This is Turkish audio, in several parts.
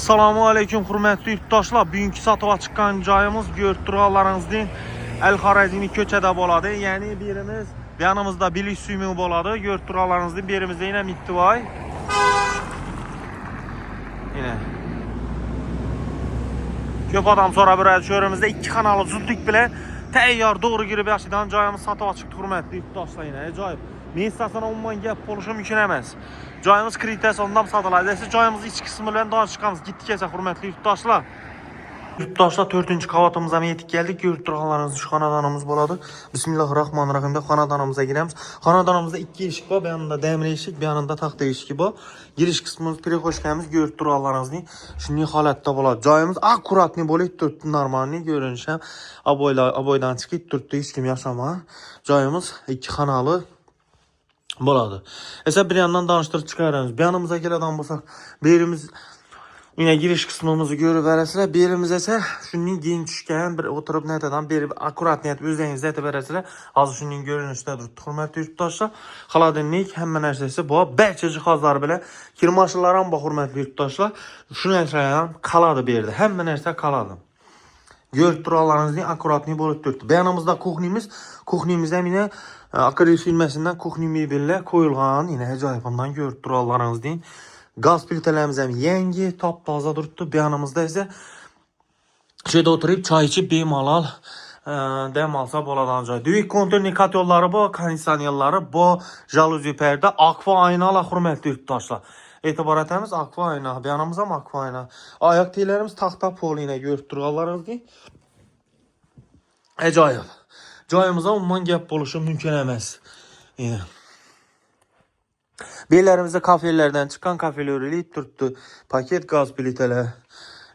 Assalamu alaykum hurmatli yurtdoshlar. Bugünkü satığa chiqqan joyimiz Gördüralaringizdin El-Xorazmiy ko'chada bo'ladi. Ya'ni birimiz yanımızda bilik suymi bo'ladi. Gördüralaringizdin birimizda yine Mittivoy. Yine ko'p odam so'rab yuradi. Sho'rimizda ikki kanalli zudlik bilan tayyor to'g'ri kirib yashidan joyimiz satığa chiqdi hurmatli yurtdoshlar. Yine ajoyib. Mestasına umuman gap bo'lishi mumkin emas. Joyimiz kreditasiyondan sotiladi. Siz joyimizni ichki qismi bilan tanishamiz. Gitdik esa hurmatli yurtdoshlar. Yurtdoshlar 4-qavatimizga yetib keldik. Ko'rib turganlaringiz shu xonadonimiz bo'ladi. Bismillahirrohmanirrohim deb xonadonimizga giramiz. Xonadonimizda ikki eshik bor. Bu yanında demir eshik, bu yanında taxta eshik bor. Girish qismimiz pirexoshkamiz ko'rib turganlaringizning shunday holatda bo'ladi. Joyimiz akkuratni bo'lib turibdi, normalni ko'rinishi ham aboydan chiqib turibdi, hech kim yashamagan. Joyimiz ikki xonali bo'ladi. Esa bir yandan tanıştırıp çıkarırız. Bir yanımıza keladigan bo'lsak, birimiz yine girish qismimizni ko'rib berasizlar. Birimiz esa shunning keng tushgan bir o'tirib netadan beri akkuratniyat o'zingiz aytib berasizlar. Hozir shunning ko'rinishida turibdi. Hurmatli yurtdoshlar, xolodilnik hamma narsasi bor. Barcha jihozlar bilan kirmashinlar ham bor hurmatli yurtdoshlar. Shu narsalar ham qoladi bu yerda. Hamma narsa qoladi. Ko'rib turganlaringizning akkuratni bo'lib turibdi. Bu yanımızda kuxnimiz ham yine akrilik filmasidan kuxni mebellar qo'yilgan. Yine ajoyibundan ko'rib turganlaringizning gaz plitalarimiz ham yangi, top-toza turibdi. Bu yanımızda esa shu yerda o'tirib choy ichib bemalol dam olsa bo'ladigan joy. Duyik konturli kotyollari bor, konditsionerlari bor, jaluzi perda, akva aynalar hurmatli yurtdoshlar. E'tibor etamiz, akva ayna. Bu yanımız ham akva ayna. Oyoq tiylarimiz taxta polina ko'rib turganlaringizning ajoyib. Joyimizda umuman gap bo'lishi mumkin emas. Yine Beylerimizde kafelerden çıkan kafeleri turibdi. Paket gaz plitalar.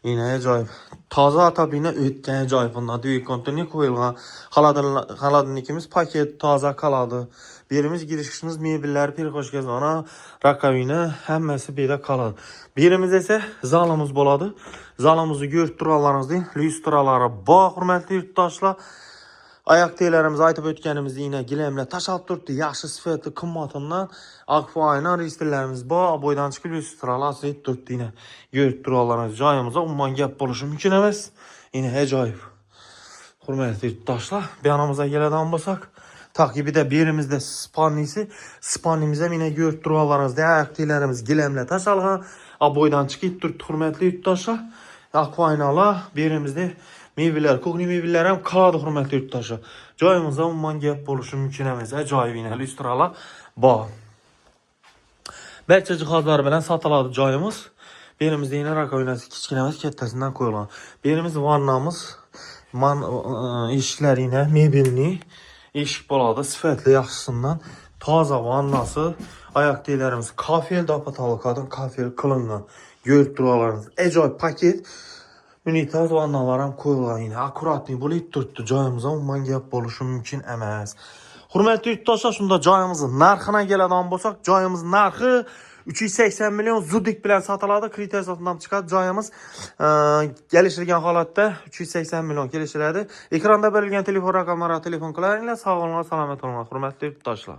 Yine ajoyib. Toza atabina o'tgan ajoyib. Bundan duyik konturni qo'yilgan. Xolodilnikimiz paket toza qoladi. Birimiz girishimiz mebellar, pirexoshka zona, rakovina hammasi bu yerda qoladi. Birimiz esa zalimiz bo'ladi. Zalimizni ko'rib turganlaringizdek, lyustralari bor hurmatli yurtdoshlar. Ayak teylerimiz aytıp ötkenimizde yine gilemle taşalp turibdi. Yaxshi sifati qimmatindan akfa ayna registrlarimiz bor. Boydan chiqib lyustralar asayib turibdi yine. Ko'rib turganlaringiz joyimizda umuman gap bo'lishi mumkin emas. Yine ajoyib. Hurmatli yurtdoshlar, bu yanımıza keladigan bo'lsak, takibida birimizde spannimiz ham yine ko'rib turganlaringizda ayak teylerimiz gilemle taşalgan. Boydan chiqib turibdi hurmatli yurtdoshlar. Akfa aynalar birimizde mebellar, kuxni mebellar ham qoladi hurmatli yurtdoshlar. Joyimizda umuman gap bo'lishi mumkin emas. Ajoyib yine lyustralar bor. Barcha jihozlar bilan sotiladi joyimiz. Birimizda yine rakovinasi kichkina emas, kattasidan qo'yilgan. Birimiz vannamiz, eshiklar yine mebelni eshik bo'ladi, sifatli yaxshisidan. Toza vannasi, oyoq tiylarimiz kafel, dapataloqadan kafel qilingan. Ko'rib turganlaringiz ajoyib paket. Unitaz vannalar ham qo'yilgan yine. Akkuratni bo'lib turibdi. Joyimizda umuman gap bo'lishi mumkin emas. Hurmatli yurtdoshlar, shunda joyimizning narxina keladigan bo'lsak, joyimiz narxi 380 million zudlik bilan sotiladi. Kreditasiyondan chiqadi. Joyimiz kelishilgan holatda 380 million kelishiladi. Ekranda berilgan telefon raqamlariga telefon qilaringlar. Sog' bo'linglar, salomat bo'linglar hurmatli yurtdoshlar.